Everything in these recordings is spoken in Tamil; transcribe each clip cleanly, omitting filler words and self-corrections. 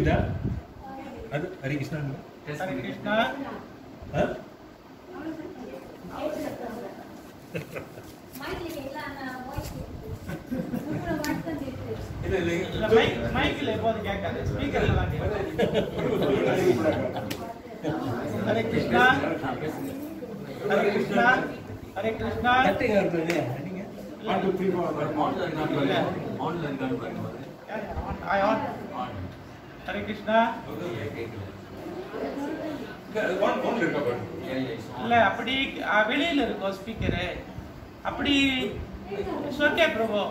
புரியுதா? அது ஹரி கிருஷ்ணா. ஹரி கிருஷ்ணா. மைக்கில் எப்போது கேட்காது, ஸ்பீக்கர்ல தான் ஹரே கிருஷ்ணா. ஹரே கிருஷ்ணா. ஹரே கிருஷ்ணா. ஹரே கிருஷ்ணா. இல்ல அப்படி வெளியில இருக்கும் ஸ்பீக்கரு. அப்படி it's okay Prabhu.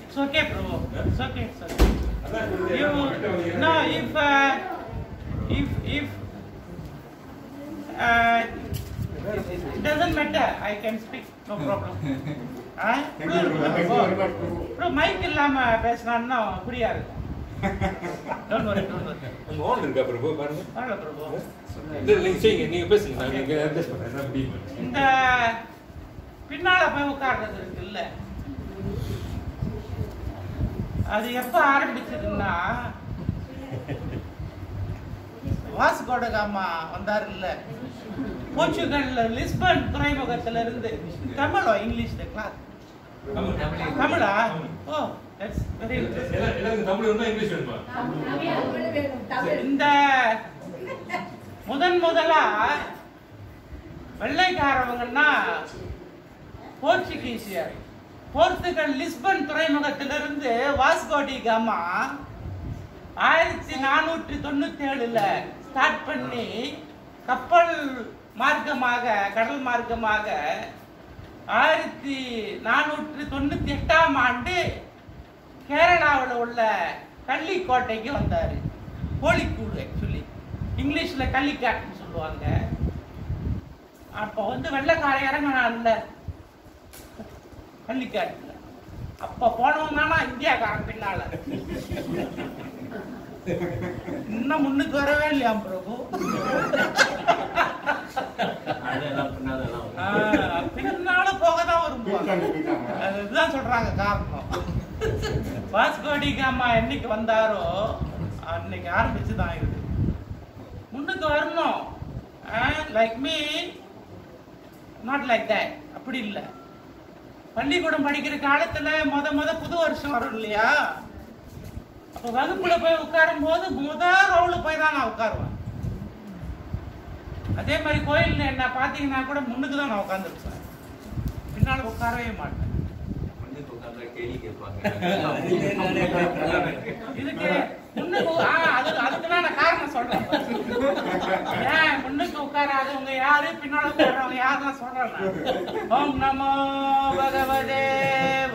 It's okay, bro. It's okay, sir. You no, if it doesn't matter, I can speak, no problem. Bro, mic இல்லாம பேசினான்னா புரியா இருக்கும். Don't worry, don't worry. உங்க ஆன் இருக்கா பிரபு? பாருங்க. ஆல்ல பிரபு. நீங்க செய்யுங்க, நீங்க பேசுங்க, நான் இங்க அட்ஜஸ்ட் பண்றேன். அப்படி இந்த பின்னால போய் உட்கார்றது இருக்குல்ல, அது எப்ப ஆரம்பிச்சதுன்னா வாஸ்கோ ட காமா வந்தார் இல்ல, போர்ச்சுகல்ல லிஸ்பன் துறைமுகத்துல இருந்து. தமிழோ இங்கிலீஷ்ல class? Tamizha? O, that's very interesting. எல்லாரும் தமிழ் வேணுமா இங்கிலீஷ் வேணுமா? இந்த முதலா வெள்ளைக்காரவங்கன்னா போர்ச்சுகீசியர். போர்த்துகல் லிஸ்பன் துறைமுகத்திலிருந்து வாஸ்கோ டி காமா 1497ல ஸ்டார்ட் பண்ணி கப்பல் மார்க்கமாக, கடல் மார்க்கமாக 1498ஆம் ஆண்டு கேரளாவில் உள்ள கள்ளிக்கோட்டைக்கு வந்தாரு. கோழிக்கூடு, ஆக்சுவலி இங்கிலீஷ்ல கள்ளிக்காட்டுன்னு சொல்லுவாங்க. அப்போ வெள்ளைக்கார இறங்கினான்ல கள்ளிக்காட்டுல, அப்ப போனவங்க தானா இந்தியாக்காரன் பின்னால. இன்னும் முன்னுக்கு வரவே இல்லையா பிரபு? பின்னால போகதான் விரும்புவாங்க. அதுதான் சொல்றாங்க காரணம். வாஸ்கோ டி காமா என்னைக்கு வந்தாரோ அன்னைக்கு ஆரம்பிச்சுதான் இருக்கு. முன்னுக்கு வரணும். Like me, not like that. அப்படி இல்லை. பள்ளிக்கூடம் படிக்கிற காலத்துல முத புது வருஷம் வரும் இல்லையா, அப்ப வகுப்புல போய் உட்காரும் போது ரவுல போய் தான் நான் உட்காருவேன். அதே மாதிரி கோயில்ல என்ன பாத்தீங்கன்னா கூட முன்னுக்கு தான் நான் உட்கார்ந்துருப்பேன், பின்னால உட்காரவே மாட்டேன். இதுக்கு முன்னுக்கு அதுக்குதான் நான் காரணம் சொல்றேன். ஏன் முன்னுக்கு உட்காராதவங்க யாரு, பின்னால உட்கார்றவங்க யாருன்னு சொல்றேன். ஓம் நமோ பகவதே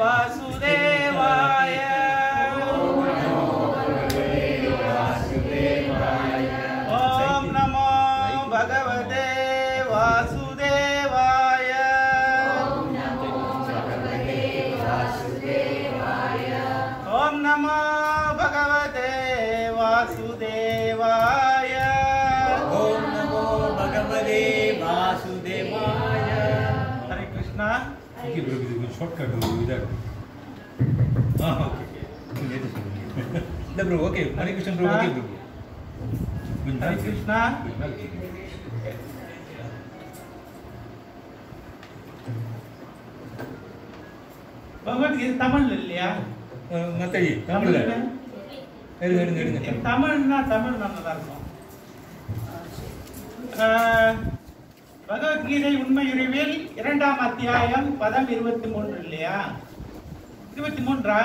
வாசுதேவாய. ஓம் நமோ பகவதே வாசுதேவாய. ஓம் நமோ பகவதே வாசுதேவாய. ஓம் நமோ பகவதே வாசுதேவாய. ஹரே கிருஷ்ணா. ஓகே ப்ரோ, இது கொஞ்சம் ஷார்ட்கட் இதா இருக்கு. ஓகே இல்ல bro, okay Hare Krishna bro. Okay bro, Hare Krishna. Bhagavad Gita தமிழ்ல இல்லையா? மத்தடி தமிழ்ல எடுங்க. தமிழ்னா தமிழ் நல்லதா இருக்கும். பகவத்கீதை உண்மையுறிவில் 2ஆம் அத்தியாயம் பதம் 23 இல்லையா? 23ஆ?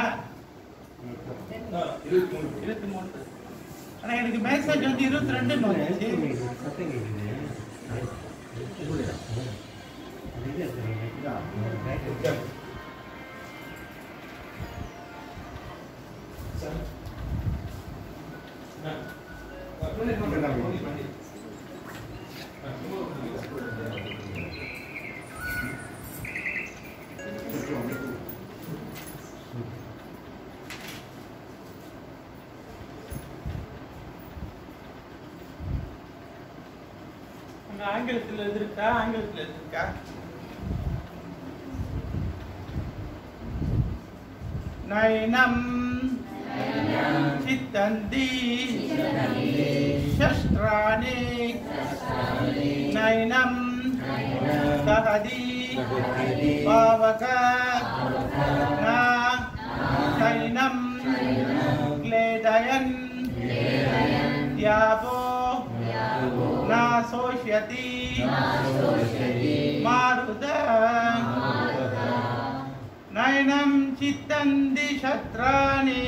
23. ஆனா எனக்கு மெசேஜ் 22 வந்துச்சு. ஆங்கிலத்தில் எழுதிருக்கா? ஆங்கிலத்தில் எழுதிருக்கா? நயனம் चित्तन्ति शस्त्राणि नैनं दहति पावक न चैनं क्लेदयन् द्यावो न शोष्यति मारुता नैनं चित्तन्ति शस्त्राणि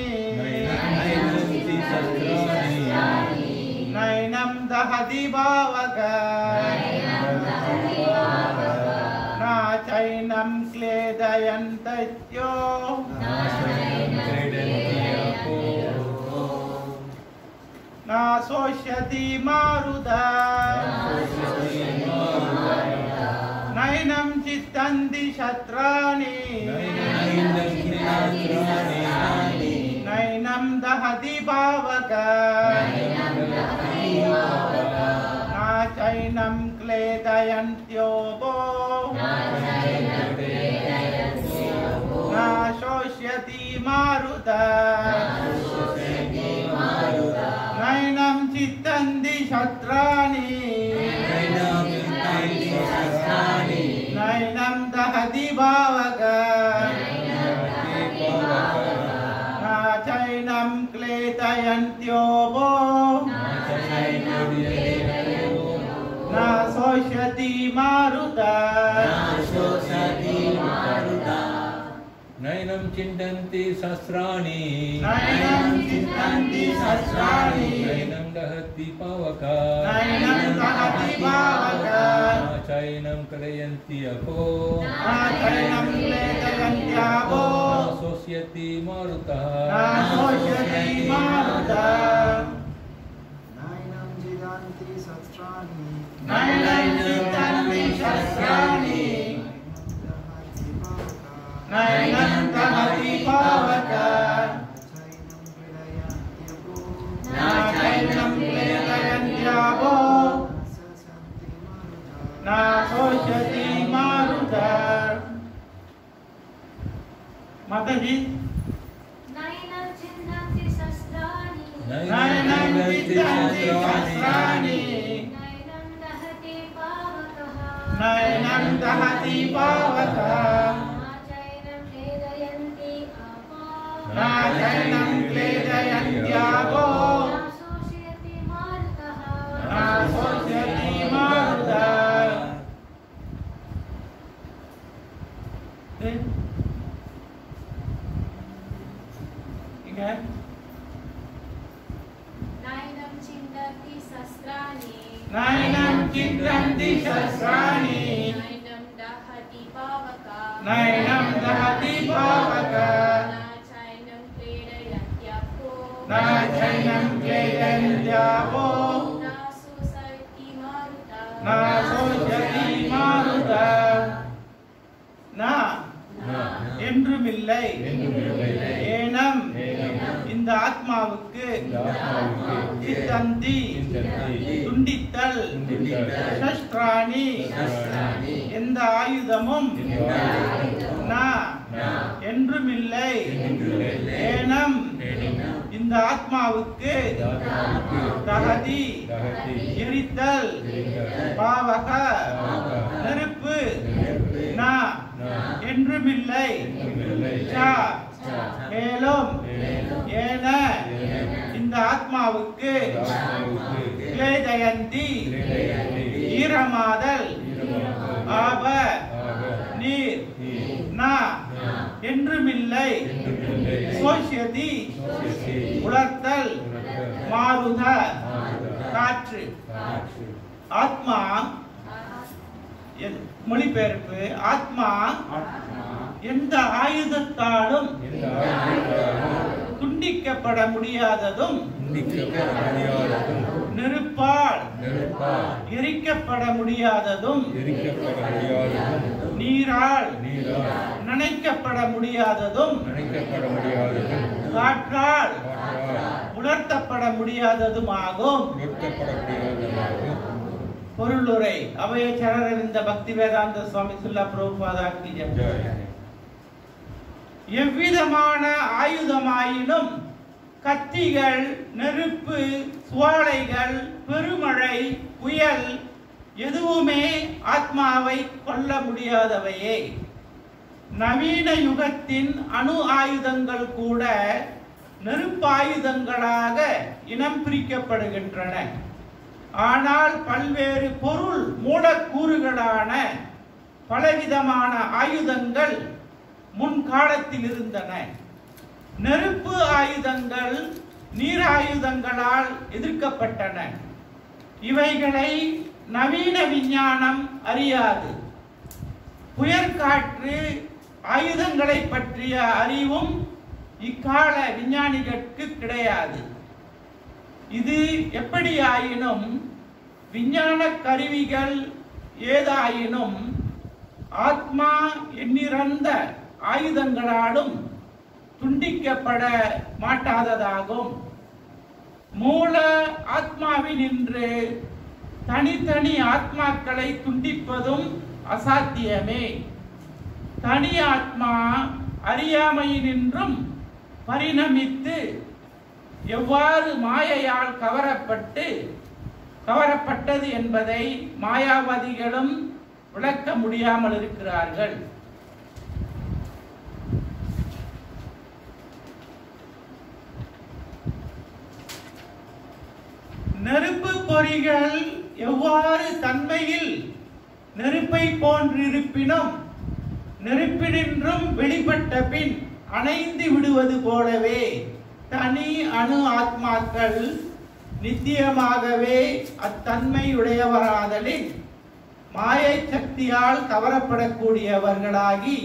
नैनं दहति पावक न चैनं क्लेदयन्त्यो न शोष्यति मारुता नैनं चित्तन्ति शस्त्राणि नैनं दहति पावक न चैनं क्लेदयन्त्योपो न शोष्यति मारुता नैनं चित्तन्ति शस्त्राणि नैनं दहति पावक न चैनं क्लेदयन्त्योपो न शोष्यति मारुता नैनं चिन्तन्ति शस्त्राणि नैनं चित्तन्ति शस्त्राणि नैनं दहति पावक नैनं दहति पावक न चैनं क्लेदयन्ति अपो न चैनं क्लेदयन्त्यापो न शोष्यति मारुतः न शोष्यति मारुता नैनं चिन्तन्ति शस्त्राणि नैनं चित्तन्ति शस्त्राणि नैनं दहति पावक न चैनं क्लेदयन्त्यापो न शोष्यति मारुता माताजी नैनं चिन्तन्ति शस्त्राणि नैनं चित्तन्ति शस्त्राणि नैनं दहति पावकः नैनं दहति पावक न चैनं क्लेदयन्ति न आपो चैनं क्लेदयन्त्यापो न शोष्यति मारुतः न शोष्यति मारुता ठीक है नैनं चिन्तन्ति शस्त्राणि नैनं चित्तन्ति शस्त्राणि नैनं दहति पावकः नैनं दहति पावक न चैनं क्लेदयन्त्यापो न चैनं क्लेदयन्त्यापो न शोषयति मारुतः न शोष्यति மாறுதா நான் என்றுமில்லை ஏனம் இந்த ஆத்மாவுக்கு சித்தந்தி துண்டித்தல் சஸ்திராணி எந்த ஆயுதமும் நான் என்றுமில்லை ஏனம் இந்த ஆத்மாவுக்கு தகதி எரித்தல் பாவக நெருப்பு நான் என்றுமில்லை மேலும் ஏன இந்த ஆத்மாவுக்கு கிளேதயந்தி ஈரமாதல் ஆப நீர் நா என்றுமில்லை சோஷ்யதி உலர்த்தல் மாருத காற்று ஆத்மா மொழிபெயர்ப்பு ஆத்மா எந்த ஆயுதத்தாலும் துண்டிக்கப்பட முடியாததும் நெருப்பால் எரிக்கப்பட முடியாததும் நீரால் நனைக்கப்பட முடியாததும் காற்றால் உலர்த்தப்பட முடியாததுமாகும். பொருளுரை அவைய சரணறிந்த பக்தி வேதாந்த சுவாமி சுல்லா பிரபுபாதா கி ஜெய். எவ்விதமான ஆயுதமாயினும் கத்திகள், நெருப்பு, சுவாலைகள், பெருமழை, புயல் எதுவுமே ஆத்மாவை கொல்ல முடியாதவையே. நவீன யுகத்தின் அணு ஆயுதங்கள் கூட நெருப்பாயுதங்களாக இனம் பிரிக்கப்படுகின்றன. ஆனால் பல்வேறு பொருள் மூலக்கூறுகளான பலவிதமான ஆயுதங்கள் முன்காலத்தில் இருந்தன. நெருப்பு ஆயுதங்கள் நீராயுதங்களால் எதிர்க்கப்பட்டன. இவைகளை நவீன விஞ்ஞானம் அறியாது. புயற்காற்று ஆயுதங்களை பற்றிய அறிவும் இக்கால விஞ்ஞானிகளுக்கு கிடையாது. இது எப்படி ஆயினும் விஞ்ஞான கருவிகள் ஏதாயினும் ஆத்மா எண்ணிறந்த ஆயுதங்களாலும் துண்டிக்கப்பட மாட்டாததாகும். மூல ஆத்மாவினின்று தனித்தனி ஆத்மாக்களை துண்டிப்பதும் அசாத்தியமே. தனி ஆத்மா அறியாமையினின்றும் பரிணமித்து எவ்வாறு மாயையால் கவரப்பட்டது என்பதை மாயாவாதிகளும் விளக்க முடியாமல் இருக்கிறார்கள். நெருப்பு பொறிகள் எவ்வாறு தன்மையில் நெருப்பை போன்றிருப்பினும் நெருப்பினின்றும் வெளிப்பட்ட பின் அணைந்து விடுவது போலவே தனி அணு ஆத்மாக்கள் நித்தியமாகவே அத்தன்மையுடையவராதலின் மாயை சக்தியால் கவரப்படக்கூடியவர்களாகி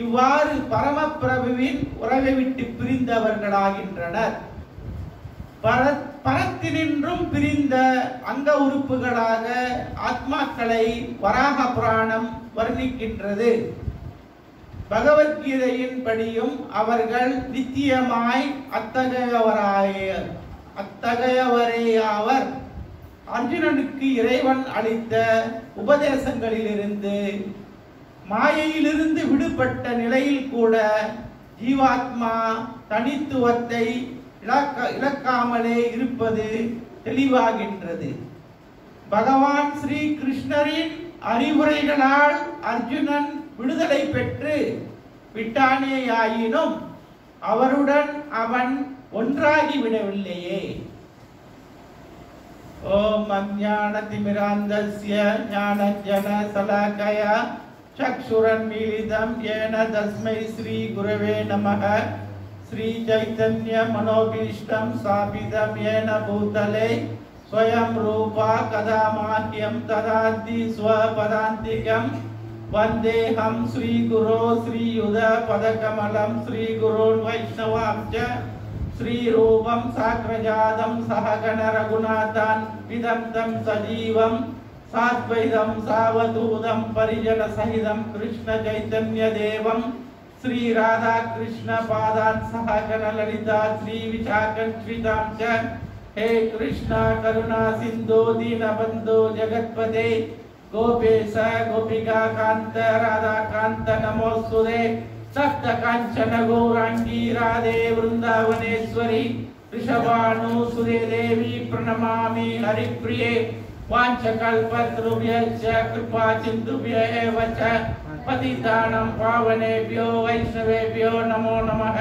இவ்வாறு பரமபிரபுவின் உறவை விட்டு பிரிந்தவர்களாகின்றனர். பரத்தினின்றும் பிரிந்த அங்க உறுப்புகளாக ஆத்மாக்களை வராக புராணம் வர்ணிக்கின்றது. பகவத்கீதையின் படியும் அவர்கள் நித்தியமாய் அத்தகையவரேயாவர். அர்ஜுனனுக்கு இறைவன் அளித்த உபதேசங்களிலிருந்து மாயையிலிருந்து விடுபட்ட நிலையில் கூட ஜீவாத்மா தனித்துவத்தை இழக்காமலே இருப்பது தெளிவாகின்றது. பகவான் ஸ்ரீ கிருஷ்ணரின் அறிவுரைகளால் அர்ஜுனன் விடுதலை பெற்று விட்டானேயாயினும் அவருடன் அவன் ஒன்றாகி விடவில்லையே. ஓம் அஞ்ஞானதிமிராந்தஸ்ய ஞானஞ்சன சலாகயா சக்ஷுரன்மீலிதம் ஏன தஸ்மை ஸ்ரீ குரவே நமः. श्री चैतन्य मनोभीष्टं स्थापितं येन भूतले स्वयं रूपा कदा माह्यं ददाति स्वपदान्तिकं वन्देऽहं श्रीगुरो श्रीयुतपदकमलं श्रीगुरोन् वैष्णवांश्च श्रीरूपं साग्रजातं सहगण रघुनाथान् विदन्तं सजीवं साद्वैतं सावधूतं परिजनसहितं कृष्ण चैतन्यदेवं श्री राधा कृष्ण पादान सहगण ललिता श्री विशाखंश्रितां च हे कृष्ण करुणा सिंधु दीनबंधु जगत्पते गोपेश गोपिका कांत राधा कांत नमोस्तुते सप्त कांचन गौरांगी राधे वृंदावनेश्वरी वृषभानुसुते देवी प्रणमामि हरिप्रिये वाञ्छकल्पतरुभ्यश्च कृपा सिन्धुभ्यः एव च पतितानां पावनेभ्यो वैष्णवेभ्यो नमो नमः।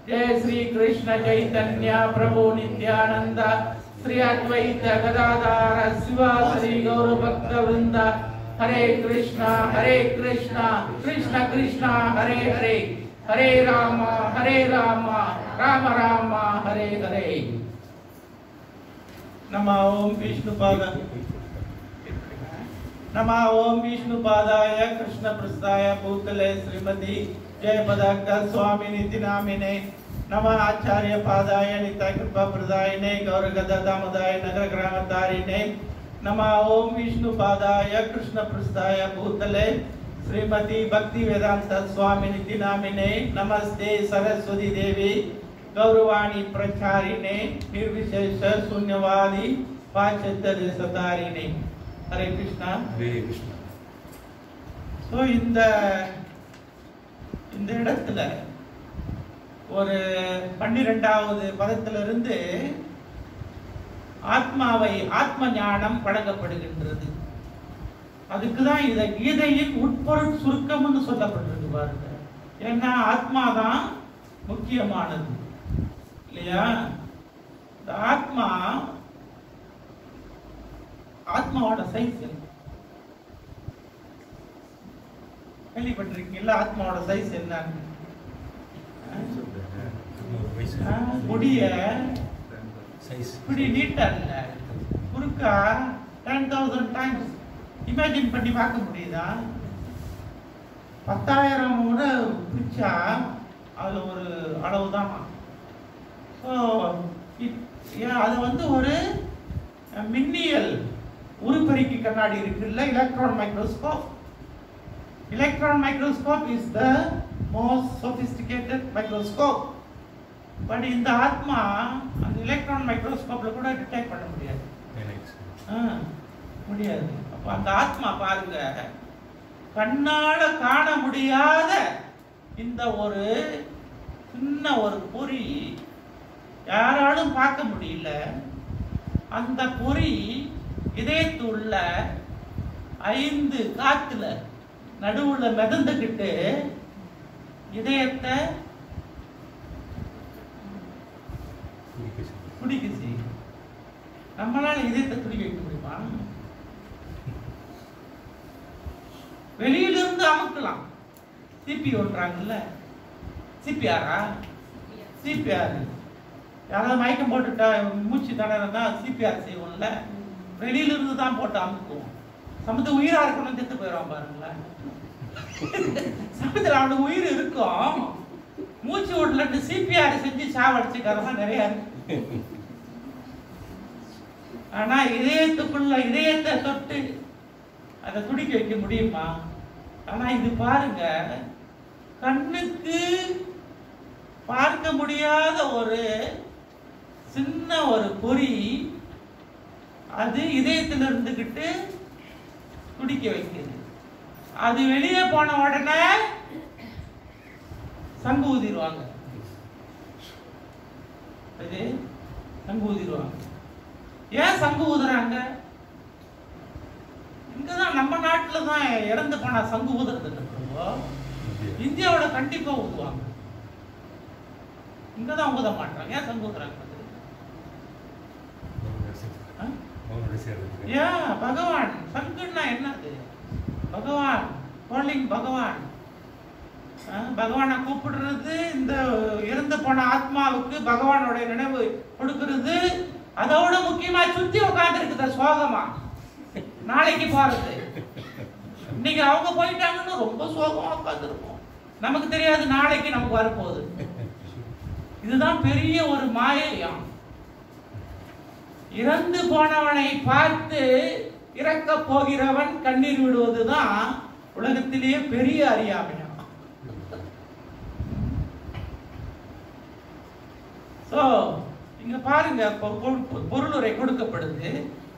जय श्री कृष्ण चैतन्य प्रभु नित्यानंद श्री अद्वैत गदाधर शिवासादि गौर भक्त वृंद। हरे कृष्णा कृष्ण कृष्ण हरे हरे हरे राम राम राम हरे हरे। नमः ओम विष्णुपादाय कृष्ण प्रस्थाय भूतले श्रीमती जयपदाक स्वामी निति नामिने। नमः आचार्य पादाय नित्य कृपा प्रदायिने गौर गदा दामोदाय नगर ग्राम तारिणे। नमः ओम विष्णुपादाय कृष्ण प्रस्थाय भूतले श्रीमती भक्ति वेदांत स्वामी निति नामिने। नमस्ते सरस्वती देवी गौरवाणी प्रचारिणे निर्विशेष शून्यवादी पाश्चात्य देशतारिणे। हरे कृष्णा हरे कृष्णा। सो இந்த இடத்துல ஒரு 12வது பதத்திலிருந்து ஆத்மாவை ஆத்ம ஞானம் வழங்கப்படுகின்றது. அதுக்குதான் இதை கீதையின் உட்பொருள் சுருக்கம்னு சொல்லப்பட்டிருக்கு பாருங்க. ஏன்னா ஆத்மாதான் முக்கியமானது இல்லையா? இந்த ஆத்மாவோட சைஸ் என்ன கேள்விப்பட்டிருக்கீங்களா? ஆத்மாவோட சைஸ் என்னன்னு? முடிய இப்படி நீட்டா இல்ல, குறுக்கா 10,000 டைம்ஸ் இமேஜின் பண்ணி பார்க்க முடியுதா? 10,000 முறை பிரிச்சா அது ஒரு அளவு தான். ஸோ அது வந்து ஒரு மின்னியல் உருப்பெருக்கி கண்ணாடி இருக்குல்ல, electron microscope. Electron microscope is the most sophisticated microscope. But இந்த ஆத்மா அந்த எலக்ட்ரான் மைக்ரோஸ்கோப்ல கூட டிடெக்ட் பண்ண முடியாது. முடியாது. அப்ப அந்த ஆத்மா பாருங்க, கண்ணால காண முடியாத இந்த ஒரு சின்ன ஒரு பொறி யாராலும் பார்க்க முடியல. அந்த பொறி இதயத்துள்ள 5 காத்துல நடுவுல மிதந்துகிட்டு இதயத்தை துடிக்குச்சு. நம்மளால இதயத்தை துடிக்க வைக்க முடியுமா? வெளியிலிருந்து அமுக்கலாம். சிபி ஓட்டுறாங்கல்ல, சிபிஆரா? சிபிஆர் யாராவது மயக்கம் போட்டுட்டா மூச்சு தடனா சிபிஆர் செய்வோம்ல, வெளியிலிருந்து தான் போட்டு அமுக்குவோம். சமத்து உயிரா இருக்கணும், செத்து போயிடும் பாருங்களேன். சமத்துல அவனுக்கு உயிர் இருக்கும், மூச்சு விடலன்னு சிபிஆர் செஞ்சு சாவடிச்சுக்காரதான் நிறைய இருக்கு. ஆனா இதயத்துக்குள்ள இதயத்தை தொட்டு அதை துடிக்க வைக்க முடியுமா? ஆனா இது பாருங்க, கண்ணுக்கு பார்க்க முடியாத ஒரு சின்ன ஒரு பொறி அது இதயத்துல இருந்துகிட்டு துடிக்க வைக்குது. அது வெளியே போன உடனே சங்கு ஊதிடுவாங்க. சங்கு ஊதிடுவாங்க. ஏன் சங்கு ஊதுறாங்க? இங்கதான் நம்ம நாட்டுல தான் இறந்து போனா சங்கு ஊதுறது இல்ல. இந்தியாவோட கண்டிப்பா ஊதுவாங்க. இங்கதான் ஊத மாட்டாங்க. ஏன் சங்கு ஊதுறாங்க? பகவான் சங்குன்னா என்னது? பகவான் காலிங், பகவான் பகவானை கூப்பிடுறது, இந்த இறந்து போன ஆத்மாவுக்கு பகவானோட நினைவு கொடுக்கிறது. அதோட முக்கியமா சுத்தி உட்கார்ந்து இருக்குது சோகமா, நாளைக்கு போறது. இன்னைக்கு அவங்க போயிட்டாங்கன்னு ரொம்ப சோகமா உட்கார்ந்து இருக்கும். நமக்கு தெரியாது நாளைக்கு நமக்கு வரப்போகுது. இதுதான் பெரிய ஒரு மாயையாம். இறந்து போனவனை பார்த்து இறக்க போகிறவன் கண்ணீர் விடுவதுதான் உலகத்திலேயே பெரிய அறியாமையா. சோ இங்க பாருங்க, பொருளுரை கொடுக்கப்படுது.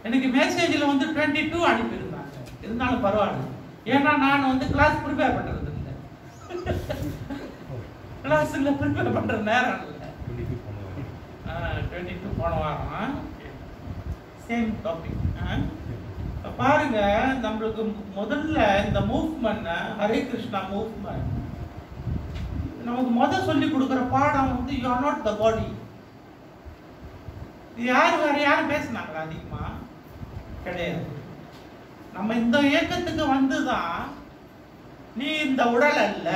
எனக்கு மெசேஜ்ல வந்து 22 அனுப்பியிருந்தாங்க. இருந்தாலும் பரவாயில்ல, ஏன்னா நான் வந்து கிளாஸ் ப்ரிப்பேர் பண்றது இல்லை. கிளாஸ்ல ப்ரிப்பேர் பண்ற நேரம் இல்லை. 22 போன வாரம் சேம் டாபிக். பாருங்க, நம்மளுக்கு முதல்ல இந்த மூவ்மெண்ட், ஹரே கிருஷ்ணா மூவ்மெண்ட், நமக்கு முதல் சொல்லி கொடுக்கிற பாடம் வந்து யூ ஆர் நாட் த பாடி. யாரு வேற யாரும் பேசினாங்களா? அதிகமா கிடையாது. நம்ம இந்த இயக்கத்துக்கு வந்துதான் நீ இந்த உடல் அல்ல,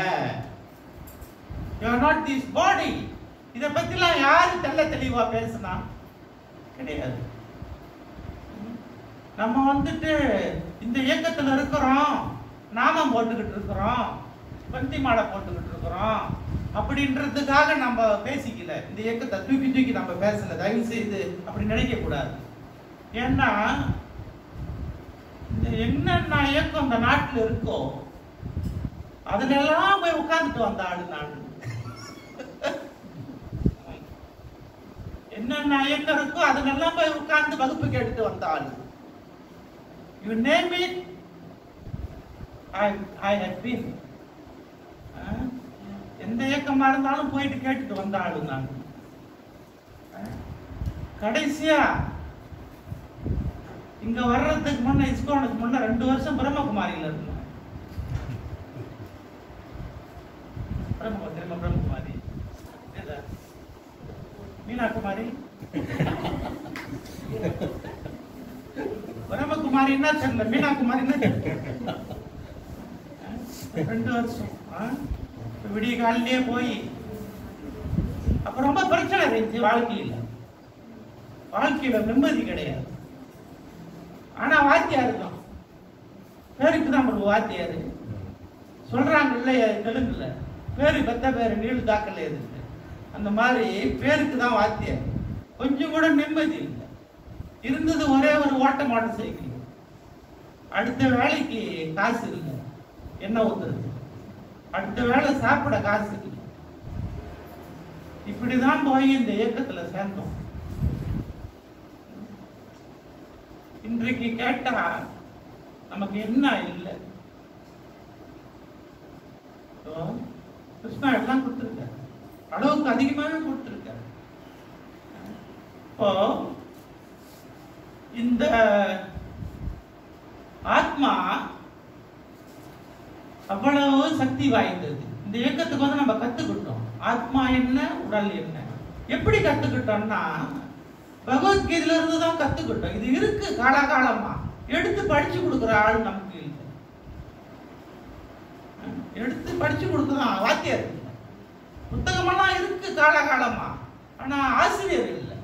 you are not this body. இத பத்திலாம் யாரு தெளிவா பேசினா? கிடையாது. நம்ம வந்துட்டு இந்த இயக்கத்துல இருக்கிறோம், நாமம் போட்டுக்கிட்டு இருக்கிறோம், பந்தி மாலை போட்டுக்கிட்டு இருக்கிறோம் அப்படின்றதுக்காக நம்ம பேசிக்கல. இந்த இயக்கத்தை தூக்கி தூக்கி நம்ம பேசல. தயவு செய்து அப்படி நினைக்க கூடாது. ஏன்னா இந்த என்னென்ன இயக்கம் இந்த நாட்டில் இருக்கோ அதுல எல்லாம் போய் உட்கார்ந்துட்டு வந்த ஆளு நான். என்னென்ன இயக்கம் இருக்கோ அதுலெல்லாம் போய் உட்கார்ந்து வகுப்புக்கு எடுத்து வந்த ஆளு. You name it, I have been. எந்த இயக்கமா இருந்தாலும் போயிட்டு கேட்டுட்டு வந்த ஆளு நான். கடைசியா இங்க வர்றதுக்கு முன்ன, இஸ்கானுக்கு முன்ன 2 வருஷம் பிரம்மகுமாரியில இருந்தேன். பிரம்மகுமாரி மீனாகுமாரி பிரம்மகுமாரின்னா சொன்ன, மீனாகுமாரின்னா 2 வருஷம் விடிய காலிலேயே போய் அப்ப ரொம்ப பிரச்சனை இருந்துச்சு. வாழ்க்கையில நிம்மதி கிடையாது. ஆனா வாத்தியாரு தான், பேருக்கு தான் ஒரு வாத்தியாரு. சொல்றாங்க இல்லையா தெலுங்குல, பேரு பெத்த பேரு நீள் தாக்கல இருக்கு. அந்த மாதிரி பேருக்கு தான் வாத்தியார். கொஞ்சம் கூட நிம்மதி இல்லை. இருந்தது ஒரே ஒரு ஓட்ட சைக்கிள். அடுத்த வேலைக்கு காசு இல்லை, என்ன ஊத்துறது. அடுத்த வேலை சாப்பிட காசு இல்லை. இப்படிதான் போய் இந்த இயக்கத்துல சேர்ந்தோம். இன்றைக்கு கேட்டா நமக்கு என்ன இல்லை. கிருஷ்ணா எல்லாம் கொடுத்திருக்காரு, அளவுக்கு அதிகமாகவே கொடுத்திருக்காரு. இப்போ இந்த ஆத்மா அவ்வளவு சக்தி வாய்ந்தது. இந்த இயக்கத்துக்கு வந்து நம்ம கத்துக்கிட்டோம் ஆத்மா என்ன, உடல் என்ன. எப்படி கத்துக்கிட்டோம்னா பகவத்கீதையில இருந்து தான் கத்துக்கிட்டோம். இது இருக்கு காலகாலமா, எடுத்து படிச்சு கொடுக்குற ஆள் நமக்கு இல்லை. எடுத்து படிச்சு கொடுக்குதான் வாத்தியார். புத்தகமெல்லாம் இருக்கு காலகாலமா, ஆனா ஆசிரியர் இல்லை.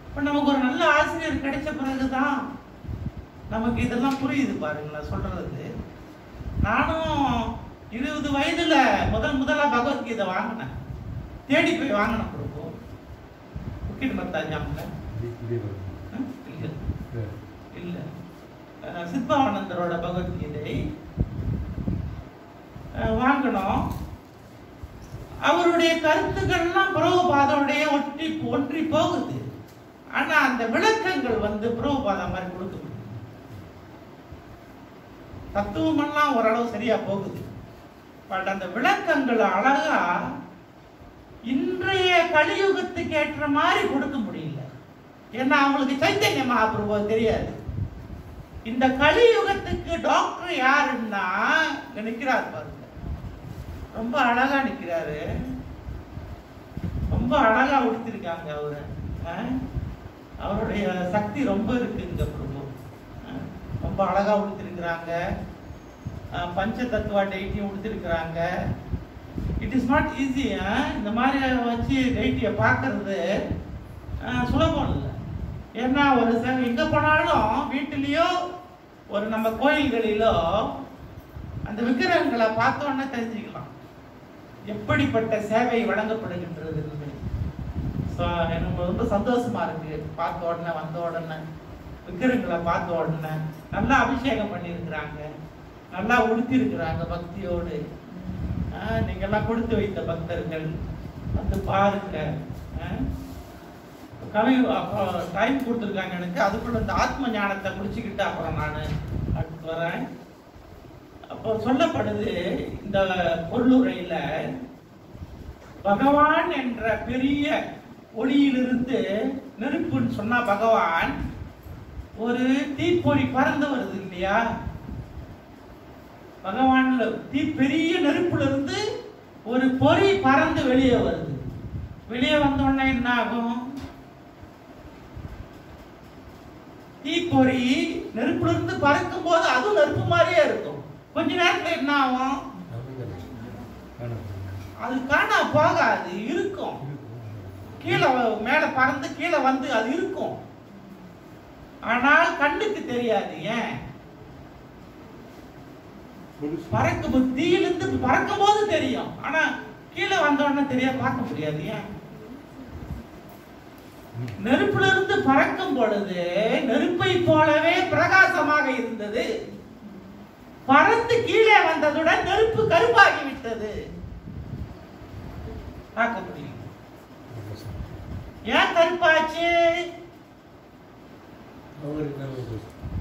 இப்ப நமக்கு ஒரு நல்ல ஆசிரியர் கிடைச்ச பிறகுதான் நமக்கு இதெல்லாம் புரியுது. பாருங்களா சொல்றது. நானும் 20 வயதுல முதலா பகவத்கீதை வாங்கினேன். தேடி போய் வாங்கினேன். இல்ல சித்பவானந்தரோட பகவத்கீதை வாங்கணும். அவருடைய கருத்துக்கள்லாம் பிரபுபாதோடைய ஒன்றி போகுது. ஆனா அந்த விளக்கங்கள் வந்து பிரபுபாதா மாதிரி கொடுக்க முடியும். தத்துவம் எல்லாம் ஓரளவு சரியா போகுது. பட் அந்த விளக்கங்கள் அழகா இன்றைய கலியுகத்துக்கு ஏற்ற மாதிரி கொடுக்க முடியல. ஏன்னா அவங்களுக்கு சைத்தன்ய மகாபிரபு தெரியாது. இந்த கலியுகத்துக்கு டாக்டர் யாருன்னா நிக்கிறார் பாருங்க. ரொம்ப அழகா நிக்கிறாரு. ரொம்ப அழகா உடுத்திருக்காங்க அவரு. அவருடைய சக்தி ரொம்ப இருக்குங்க பிரபு. ரொம்ப அழகா உடுத்திருக்கிறாங்க. பஞ்ச தத்துவா டைட்டியும் உடுத்திருக்கிறாங்க. It is not easy. இந்த மாதிரி வச்சு டைட்டியை பார்க்கறது சுலபம் இல்லை. ஏன்னா ஒரு எங்க போனாலும் வீட்டிலேயோ ஒரு நம்ம கோயில்களிலோ அந்த விக்கிரகங்களை பார்த்தோன்னே தெரிஞ்சுக்கலாம் எப்படிப்பட்ட சேவை வழங்கப்படுகின்றது. எனக்கு ரொம்ப சந்தோஷமா இருக்கு. பார்த்த உடனே, வந்த உடனே, விக்கிரகங்களை பார்த்த உடனே நல்லா அபிஷேகம் பண்ணியிருக்கிறாங்க, நல்லா உடுத்திருக்கிறாங்க பக்தியோடு. நீங்கெல்லாம் கொடுத்து வைத்த பக்தர்கள் வந்து பாருங்க. டைம் கொடுத்துருக்காங்க எனக்கு. அதுக்குள்ள இந்த ஆத்ம ஞானத்தை முடிச்சுக்கிட்டு அப்புறம் நான் அடுத்து வரேன். அப்போ சொல்லப்படுது இந்த பொருளுரையில, பகவான் என்ற பெரிய ஒளியிலிருந்து நெருப்புன்னு சொன்னா பகவான் ஒரு தீப்பொறி பறந்து வருது இல்லையா. பகவான்ல பெரிய நெருப்புல இருந்து ஒரு பொறி பறந்து வெளியே வருது. வெளியே வந்த உடனே என்ன ஆகும்? தீப்பொறி நெருப்புல இருந்து பறக்கும் போது அதுவும் நெருப்பு மாதிரியே இருக்கும். கொஞ்ச நேரத்துல என்ன ஆகும்? அது காணா போகாது, இருக்கும். கீழே மேல பறந்து கீழே வந்து அது இருக்கும். ஆனால் கண்ணுக்கு தெரியாது. ஏன்? பறக்கும் தீயிலிருந்து பறக்கும் போது தெரியும், ஆனா கீழே வந்த உடனே தெரியாது, பார்க்க முடியாது. ஏன்? நெருப்புல இருந்து பறக்கும் பொழுது நெருப்பை போலவே பிரகாசமாக இருந்தது. பறந்து கீழே வந்ததுடன் நெருப்பு கருப்பாகி விட்டது. பார்க்க முடியும். ஏன் கருப்பாச்சு?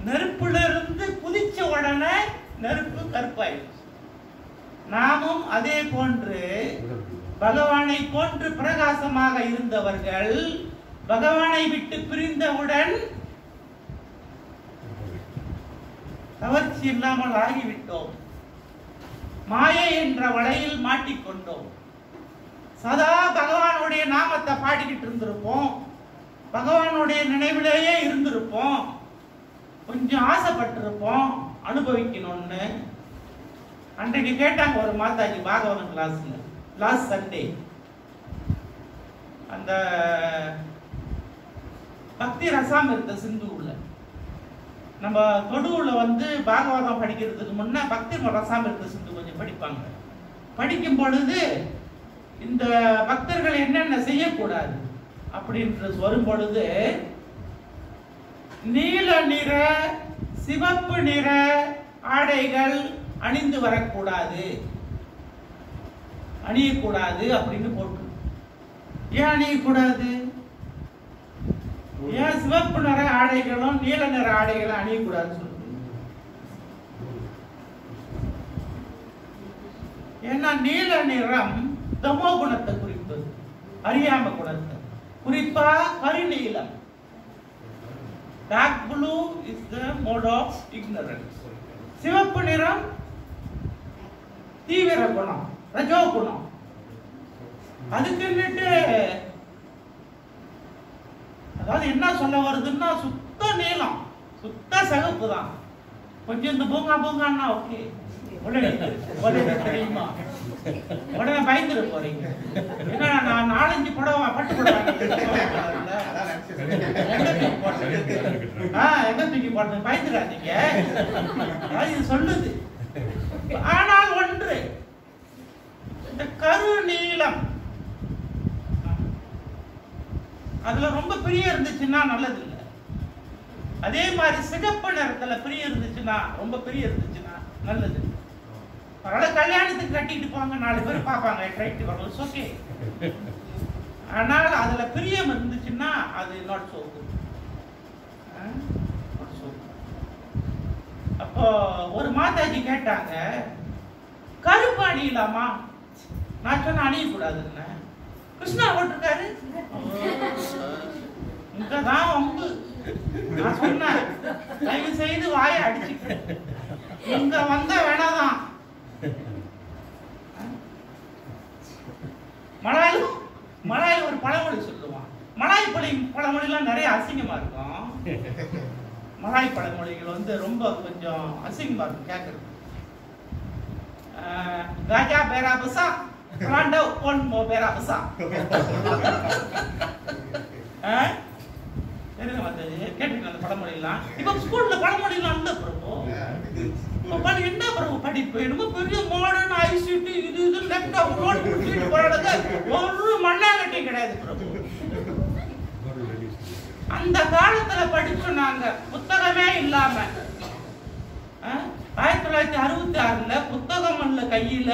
நெருப்புல இருந்து குதிச்ச உடனே நெருப்பு கருப்பாயிடுச்சு. நாம நாமும் அதே போன்று பகவானை போன்று பிரகாசமாக இருந்தவர்கள் பகவானை விட்டு பிரிந்தவுடன் கவர்ச்சி இல்லாமல் ஆகிவிட்டோம். மாயை என்ற வலையில் மாட்டிக்கொண்டோம். சதா பகவானுடைய நாமத்தை பாடிக்கிட்டு இருந்திருப்போம், பகவானுடைய நினைவிலேயே இருந்திருப்போம், கொஞ்சம் ஆசைப்பட்டிருப்போம் அனுபவிக்கணும்னு. அன்றைக்கு கேட்டாங்க ஒரு மாதாஜி பாகவதம் கிளாஸ்ல, லாஸ்ட் சண்டே. அந்த பக்தி ரசாமிர்த சிந்துவுல நம்ம தொடுவுல வந்து பாகவதம் படிக்கிறதுக்கு முன்ன பக்தி ரசாமிர்த சிந்து கொஞ்சம் படிப்பாங்க. படிக்கும் பொழுது இந்த பக்தர்கள் என்னென்ன செய்யக்கூடாது அப்படின்றது வரும் பொழுது நீல நிற சிவப்பு நிற ஆடைகள் அணிந்து வரக்கூடாது, அணியக்கூடாது அப்படின்னு போட்டு. ஏன் அணியக்கூடாது? ஏன் சிவப்பு நிற ஆடைகளும் நீல நிற ஆடைகளும் அணியக்கூடாதுன்னு சொல்லுது? ஏன்னா நீல நிறம் தமோ குணத்தை குறிப்பது, அறியாம குணத்தை. குறிப்பா கருநீலம், dark blue is the mode of ignorance. சிவப்பு நிறம் தீவிர குணம், ரஜோ குணம். அதுக்குன்னுட்டு அதாவது என்ன சொல்ல வருதுன்னா சுத்த நீளம், சுத்த சிவப்பு தான். கொஞ்சம் இந்த பூங்கா பூங்கான்னா ஓகே, உடனே தெரியுமா, உடனே பயந்துட போறீங்க. ஏன்னா நான் 4-5 புடவை பட்டு எங்க தூக்கி போடுறது, பயந்துடாதீங்க. இது சொல்லுது. ஆனால் ஒன்று, இந்த கரு நீளம் அதுல ரொம்ப பிரியம் இருந்துச்சுன்னா நல்லது இல்லை. அதே மாதிரி சிகப்பு நிறத்துல பிரியம் இருந்துச்சுன்னா, ரொம்ப பிரியம் இருந்துச்சுன்னா நல்லது. அதனால கல்யாணத்துக்கு கட்டிட்டு போங்க, 4 பேர் பார்ப்பாங்க, ரைட்டு வரும், ஓகே. ஆனால் அதுல பிரியம் இருந்துச்சுன்னா அது நாட் சோ குட். அப்போ ஒரு மாதாஜி கேட்டாங்க, கருப்பு அணியலாமா? நான் சொன்ன அணியக்கூடாதுன்னு. கிருஷ்ணா போட்டிருக்காரு, இங்கதான் வம்பு. நான் சொன்னேன் தயவு செய்து வாயை அடிச்சுக்க, இங்க வந்த வேணாதான். மலாய் ஒரு பழமொழி சொல்லுவான். மலாய் பழமொழிலாம் நிறைய அசிங்கமா இருக்கும். மலாய் பழமொழிகள் வந்து ரொம்ப கொஞ்சம் அசிங்கமா இருக்கும் கேட்கறது. காஜா பேரா பசா பிராண்டோ ஒன் மோ பேரா பசா. கேட்டுருக்கேன் அந்த பழமொழிலாம். இப்ப ஸ்கூல்ல பழமொழிலாம் இல்ல பிரபு. என்ன பிரபு படிப்பு, என்னமோ பெரிய மாடர்ன் ஐசிடி இது இது லேப்டாப் நோட் புடிச்சிட்டு போறாங்க, ஒரு மண்ணாங்கட்டி கிடையாது பிரபு. அந்த காலத்துல படிச்சோம் நாங்க, புத்தகமே இல்லாம. 1966ல புத்தகம் இல்ல கையில,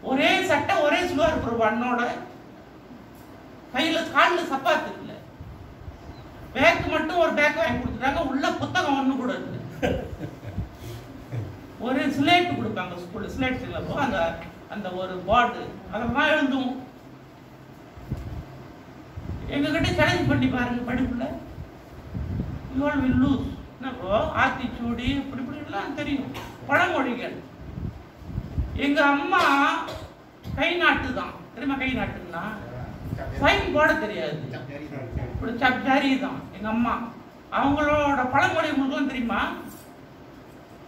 ஒரே சட்டை ஒரே சுவர் பிரபு, அண்ணோட கையில காலில் சப்பாத்து இல்ல, பேக் மட்டும் ஒரு பேக் வாங்கி கொடுத்துட்டாங்க, உள்ள புத்தகம் ஒண்ணு கூட இல்லை. ஒரு ஸ்லேட் கொடுப்பாங்க ஸ்கூல்ல, ஸ்லேட் இல்லப்போ அந்த அந்த ஒரு போர்டு, அதெல்லாம் எழுதுவோம். எங்க கிட்ட சேலஞ்ச் பண்ணி பாருங்க படிப்புல, யூ ஆல் வில் லூஸ். என்னப்போ ஆத்திச்சூடி இப்படி இப்படி எல்லாம் தெரியும் பழமொழிகள். எங்க அம்மா கை நாட்டு தான் தெரியுமா, கை நாட்டுன்னா சைன் போட தெரியாது, இப்படி சப்ஜாரி தான் எங்க அம்மா. அவங்களோட பழமொழி உங்களுக்கு தெரியுமா,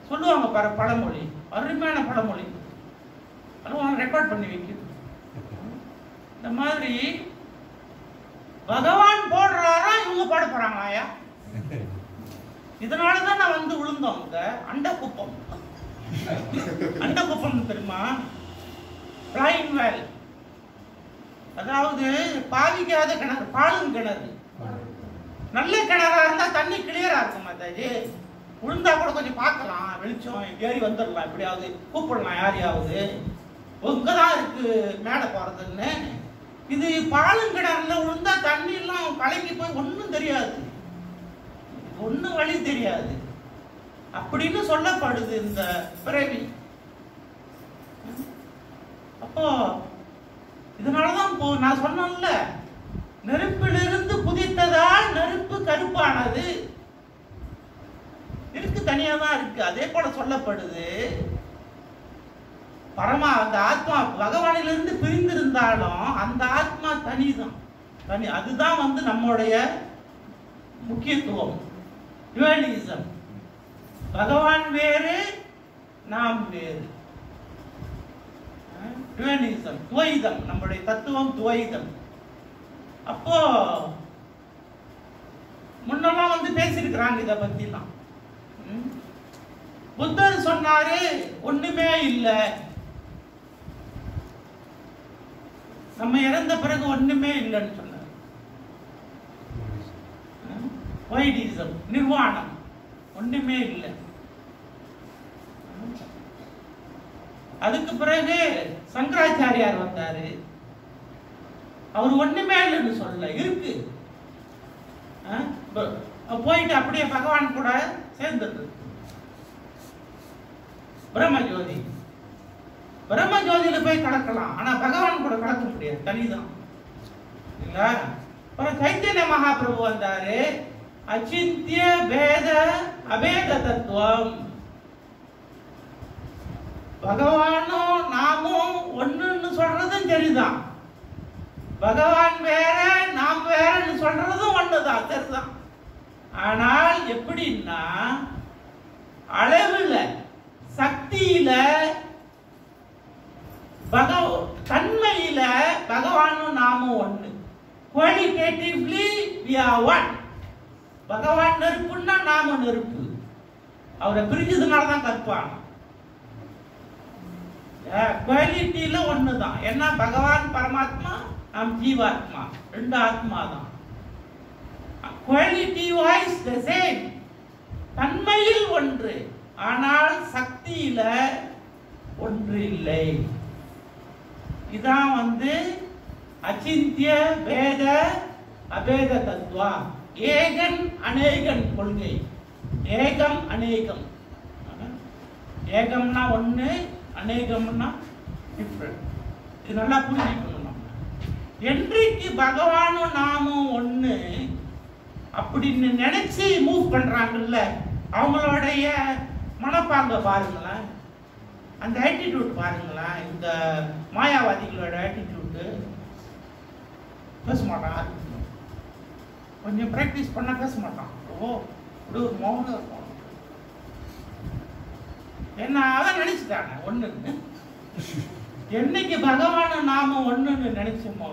சொல்லுவாங்க பாரு பழமொழி, அருமையான பழமொழி, அதெல்லாம் ரெக்கார்ட் பண்ணி வைக்குது. இந்த மாதிரி பகவான் போடுறாரா இவங்க போட போறாங்களாயா? இதனாலதான் நான் வந்து விழுந்தோம். அண்டகுப்பம், அண்டகுப்பம் தெரியுமா, பிளைன் வேல், அதாவது பாவிக்காத கிணறு, பாலும் கிணறு. நல்ல கிணறா இருந்தா தண்ணி கிளியரா இருக்கும் மாதாஜி, விழுந்தா கூட கொஞ்சம் பார்க்கலாம், வெளிச்சம் ஏறி வந்துடலாம், எப்படியாவது கூப்பிடலாம் யாரையாவது, இங்கதான் இருக்கு மேலே போறதுன்னு. இது பாலுங்கிணறுல விழுந்தா தண்ணி எல்லாம் கலங்கி போய் ஒன்றும் தெரியாது, ஒன்றும் வழி தெரியாது அப்படின்னு சொல்லப்படுது இந்த பிறவி. அப்போ இதனாலதான் இப்போ நான் சொன்னேன்ல, நெருப்பிலிருந்து புதித்ததால் நெருப்பு கருப்பானது இருக்கு, தனியா தான் இருக்கு. அதே போல சொல்லப்படுது, பரமா அந்த ஆத்மா பகவானிலிருந்து பிரிந்திருந்தாலும் அந்த ஆத்மா தனிதான், தனி. அதுதான் வந்து நம்முடைய முக்கியத்துவம். டுவலிசம், பகவான் வேறு நாம் வேறு. டுவலிசம், துவைதம், நம்முடைய தத்துவம் துவைதம். அப்போ முன்னெல்லாம் வந்து பேசியிருக்கிறாங்க இதை பத்திலாம். புத்தர் சொன்னாரு ஒண்ணுமே இல்லை, நம்ம இறந்த பிறகு ஒண்ணுமே இல்லைன்னு சொன்னார். வைடிசம், நிர்வாணம், ஒண்ணுமே இல்லை. அதுக்கு பிறகு சங்கராச்சாரியார் வந்தாரு, அவர் ஒண்ணுமே இல்லைன்னு சொல்லல, இருக்கு. போயிட்டு அப்படியே பகவான் கூட சேர்ந்துட்டு பிரம்மஜோதி, பிரம்மஜோதியில போய் கலக்கலாம், ஆனா பகவான் கூட கலக்க முடியாது, தனிதான் இல்ல. அப்புறம் சைத்தன்ய மகாபிரபு வந்தாரு, அச்சிந்திய பேத அபேத தத்துவம், பகவானும் நாமும் ஒண்ணுன்னு சொல்றதும் சரிதான், பகவான் வேற நாம் வேறன்னு சொல்றதும் ஒண்ணுதான், சரிதான். ஆனால் எப்படின்னா அளவுல, சக்தியில, தன்மையில பகவானும் நாமும் ஒண்ணு. Qualitatively we are one. பகவான் நெருப்புன்னா நாம நெருப்பு. அவரை பிரிஞ்சதுனால தான் கற்பான். குவாலிட்டியில ஒண்ணுதான். ஏன்னா பகவான் பரமாத்மா, நாம் ஜீவாத்மா, ரெண்டு ஆத்மா தான். குவாலிட்டி வைஸ் தி சேம், தன்மையில் ஒன்று, ஆனால் சக்தியில ஒன்று இல்லை. இதான் வந்து அச்சிந்திய பேத அபேத தத்துவா, ஏகன் அநேகன் கொள்கை. ஏகம் அநேகம், ஏகம்னா ஒண்ணு, அநேகம்னா டிஃபரண்ட். இது நல்லா புரிஞ்சுக்கணும். நம்ம என்றைக்கு பகவானும் நாமும் ஒண்ணு அப்படின்னு நினைச்சு மூவ் பண்றாங்கல்ல, அவங்களுடைய மனப்பாங்க பாருங்களேன், அந்த ஆட்டிடியூட் பாருங்களேன். இந்த மாயாவாதிகளோட ஆட்டிடியூட் பேச மாட்டான், கொஞ்சம் பிராக்டிஸ் பண்ண பேச மாட்டான். ஓ இப்படி ஒரு மௌனம் இருக்கும். என்ன அதான் நினைச்சுட்டாங்க ஒண்ணுன்னு. என்னைக்கு பகவான நாம ஒண்ணுன்னு நினைச்சோமோ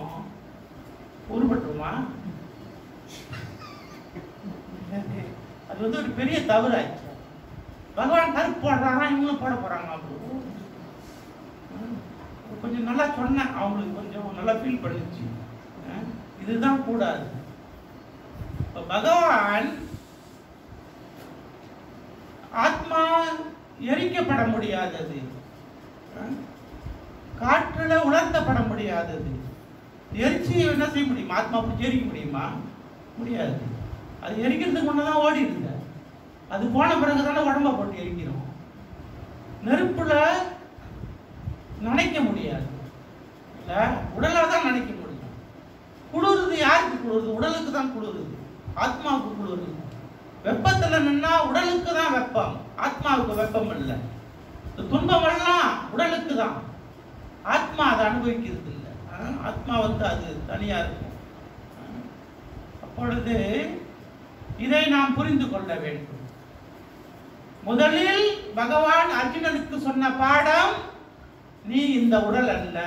உருப்பட்டுமா? அது வந்து ஒரு பெரிய தவறாச்சு. பகவான் கருப்பு போடுறாரா, இவங்களும் போட போறாங்க. அப்படி கொஞ்சம் நல்லா சொன்னேன், அவங்களுக்கு கொஞ்சம் நல்லா ஃபீல் பண்ணிச்சு. இதுதான் கூடாது. பகவான் ஆத்மா எரிக்கப்பட முடியாதது, காற்றுல உணர்த்தப்பட முடியாதது. எரிச்சு என்ன செய்ய முடியுமா? ஆத்மா பிடிச்சி எரிக்க முடியுமா? முடியாது. அது எரிக்கிறதுக்கு முன்னதான் ஓடிடுங்க. அது போன பிறகு தானே உடம்ப போட்டு எரிக்கிறோம். நெருப்புல நினைக்க முடியாது இல்ல, உடலால தான் நினைக்க முடியும். குளிருது யாருக்கு குளிருது? உடலுக்கு தான் குளிருது, ஆத்மாவுக்கு குளிருது. வெப்பத்துல நின்னா உடலுக்கு தான் வெப்பம், ஆத்மாவுக்கு வெப்பம் இல்லை. துன்பம் எல்லாம் உடலுக்கு தான், ஆத்மா அதை அனுபவிக்கிறது இல்லை. ஆத்மா வந்து அது தனியா இருக்கும். அப்பொழுது இதை நாம் புரிந்து கொள்ள வேண்டும். முதலில் பகவான் அர்ஜுனனுக்கு சொன்ன பாடம், நீ இந்த உடல் அல்ல.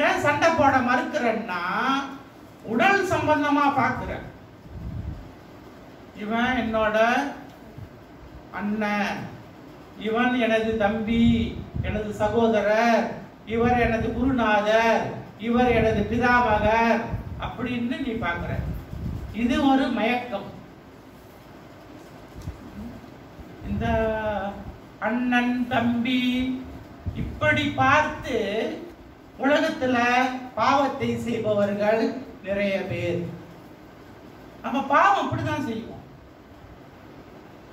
ஏன் சண்டை போட மறுக்கிறன்னா, உடல் சம்பந்தமா பார்க்கிற. இவன் என்னோட அண்ணன், இவன் எனது தம்பி, எனது சகோதரர், இவர் எனது குருநாதர், இவர் எனது பிதாமகர் அப்படின்னு நீ பார்க்கிற. இது ஒரு மயக்கம். இந்த அண்ணன் தம்பி இப்படி பார்த்து உலகத்துல பாவத்தை செய்பவர்கள் நிறைய பேர். நம்ம பாவம் அப்படிதான் செய்வோம்.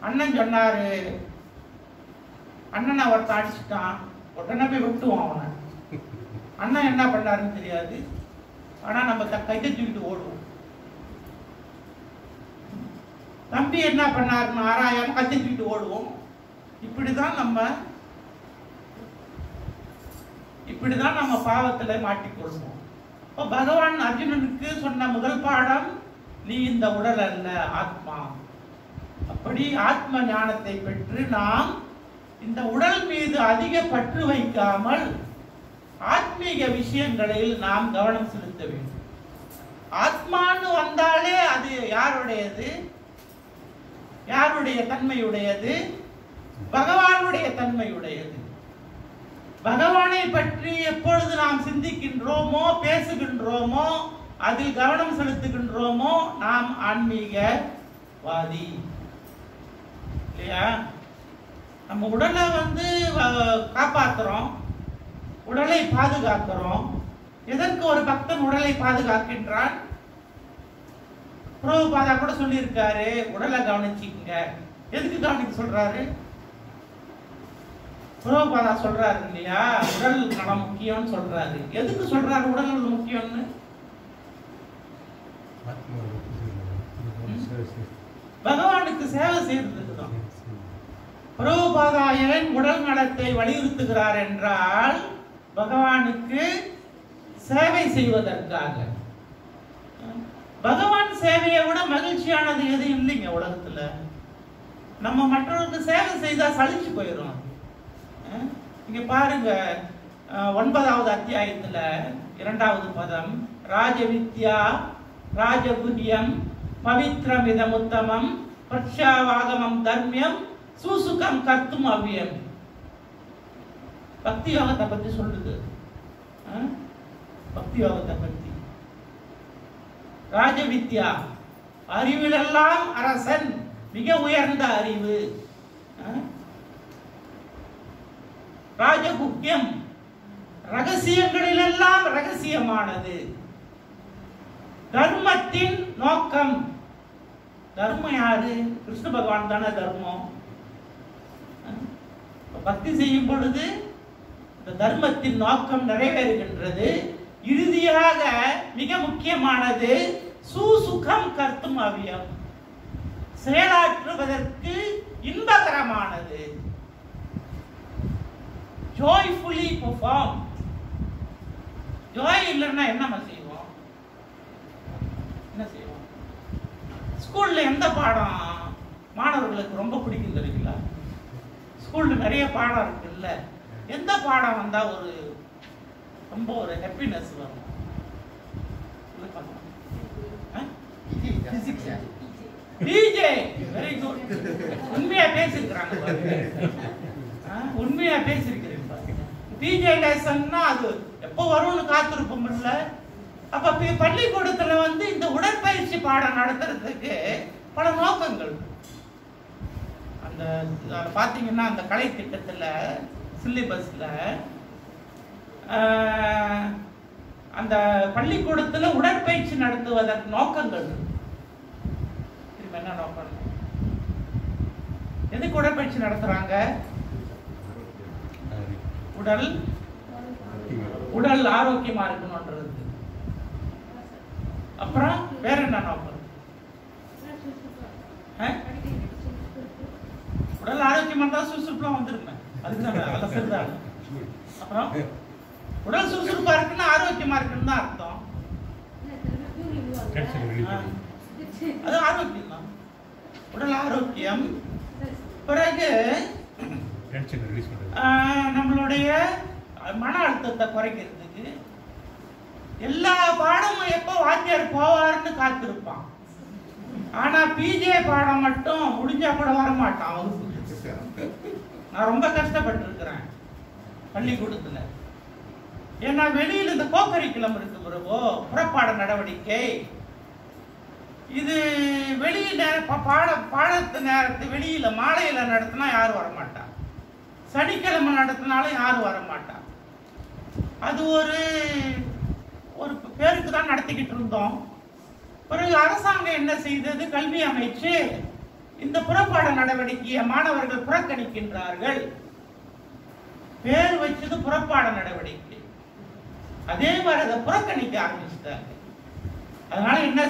அண்ணன் சொன்னாரு, அண்ணனை ஒருத்தன் அடிச்சுட்டான், உடனே போய் விட்டுவான் அவனை. அண்ணன் என்ன பண்ணாருன்னு தெரியாது. ஆனா நம்ம கையை தூக்கிட்டு ஓடுவோம். தம்பி என்ன பண்ணாருன்னு ஆராயாம கையை தூக்கிட்டு ஓடுவோம். இப்படிதான் நம்ம பாவத்துல மாட்டிக்கொள்வோம். இப்போ பகவான் அர்ஜுனனுக்கு சொன்ன முதல் பாடம், நீ இந்த உடல் அல்ல, ஆத்மா. அப்படி ஆத்ம ஞானத்தை பெற்று நாம் இந்த உடல் மீது அதிக பற்று வைக்காமல் ஆத்மீக விஷயங்களில் நாம் கவனம் செலுத்த வேண்டும். ஆத்மான்னு வந்தாலே அது யாருடையது? யாருடைய தன்மையுடையது? பகவானுடைய தன்மையுடையது. பகவானை பற்றி எப்பொழுது நாம் சிந்திக்கின்றோமோ, பேசுகின்றோமோ, அதில் கவனம் செலுத்துகின்றோமோ, நாம் ஆன்மீகவாதி இல்லையா? நம்ம உடலை காப்பாத்துறோம், உடலை பாதுகாக்கிறோம். எதற்கு ஒரு பக்தன் உடலை பாதுகாக்கின்றான்? பிரபுபாதா கூட சொல்லியிருக்காரு, உடலை கவனிச்சுங்க. எதுக்கு கவனிக்க சொல்றாரு? பிரபுபாதா சொல்றாரு இல்லையா, உடல் நலம் முக்கியம்னு சொல்றாரு. எதுக்கு சொல்றாரு உடல் நலம் முக்கியம்னு? பகவானுக்கு சேவை செய்யறதுக்கு தான். பிரபுபாதா ஏன் உடல் நலத்தை வலியுறுத்துகிறார் என்றால், பகவானுக்கு சேவை செய்வதற்காக. பகவான் சேவையை விட மகிழ்ச்சியானது எதுவும் இல்லைங்க உலகத்துல. நம்ம மற்றவர்களுக்கு சேவை செய்தா சலிச்சு போயிடும். இங்க பாருங்க, 9வது அத்தியாயத்துல 2வது பதம், ராஜவித்யா ராஜகுஹ்யம் பவித்ரமிதம் உத்தமம் பிரக்ஷாவாகமம் தர்மியம் சூசுகம் கர்த்தும் அவ்வியம். பக்தி யோகத்தை பத்தி சொல்லுது. பக்தி யோகத்தை பத்தி. ராஜவித்யா, அறிவிலெல்லாம் அரசன், மிக உயர்ந்த அறிவு. ராஜகுஹ்யம், ரகசியங்களிலெல்லாம் ரகசியமானது. தர்மத்தின் நோக்கம். தர்மம் யாரு? கிருஷ்ண பகவான் தானே தர்மம். பக்தி செய்யும் பொழுது இந்த தர்மத்தின் நோக்கம் நிறைவேறுகின்றது. இறுதியாக மிக முக்கியமானது சூசுகம் கர்த்தும் அவ்வியம், செயலாற்றுவதற்கு இன்பகரமானது. joyfully perform. ஜாய் இல்லைன்னா என்ன செய்வோம்? என்ன செய்வோம்? ஸ்கூல்ல எந்த பாடம் மாணவர்களுக்கு ரொம்ப பிடிக்கும் தெரியுங்களா? ஸ்கூல்ல நிறைய பாடம் இருக்குல்ல, எந்த பாடம் வந்தா ரொம்ப ஒரு ஹாப்பினஸ் வரும்? பிஜே, வெரி குட். உண்மையா பேசிருக்கிறாங்க, உண்மையா பேசிருக்கிறேன். பிஜே லெசன்னா அது எப்போ வரும்னு காத்திருப்போம் இல்ல? அப்ப பள்ளிக்கூடத்துல இந்த உடற்பயிற்சி பாடம் நடத்துறதுக்கு பல நோக்கங்கள். அந்த பாத்தீங்கன்னா அந்த கலை திட்டத்துல சிலிபஸ்ல அந்த பள்ளிக்கூடத்துல உடற்பயிற்சி நடத்துவதற்கு நோக்கங்கள். என்ன நோக்கம்? எதுக்கு உடற்பயிற்சி நடத்துறாங்க? உடல் ஆரோக்கியமா இருக்கணும்ன்றது. அப்புறம் வேற என்ன நோக்கம்? உடல் ஆரோக்கியமா இருந்தா சுறுசுறுப்புலாம் வந்துருமே, அதுக்குதான் அலசல்தான். அப்புறம் உடல் சுறுசுறுப்பா இருக்குன்னா ஆரோக்கியமா இருக்குன்னு தான் அர்த்தம். அது ஆரோக்கியம் தான், உடல் ஆரோக்கியம். பிறகு நம்மளுடைய மன அழுத்தத்தை குறைக்கிறதுக்கு எல்லா பாடமும் எப்போ வாத்தியார் போவாருன்னு காத்திருப்பான். ஆனா பிஜே பாடம் மட்டும் முடிஞ்சா கூட வரமாட்டான் வகுப்புக்கு. நான் ரொம்ப கஷ்டப்பட்டு இருக்கிறேன் பள்ளிக்கூடத்துல. ஏன்னா வெளியில் இந்த கோகரிக்குலம் இருக்கு பிறகு புறப்பாட நடவடிக்கை, இது வெளியில பாடத்து நேரத்து வெளியில மாலையில நடத்தினா யாரும் வரமாட்டா, சனிக்கிழமை நடத்தினாலும் யாரும் வரமாட்டா. அது ஒரு பேருக்கு தான் நடத்திக்கிட்டு இருந்தோம். பிறகு அரசாங்கம் என்ன செய்தது? கல்வி அமைச்சு இந்த புறப்பாட நடவடிக்கையை மாணவர்கள் புறக்கணிக்கின்றார்கள். பேர் வச்சது புறப்பாட நடவடிக்கை. அதே மாதிரி அதை புறக்கணிக்க ஆரம்பிச்சுட்டாங்க. அதனால என்ன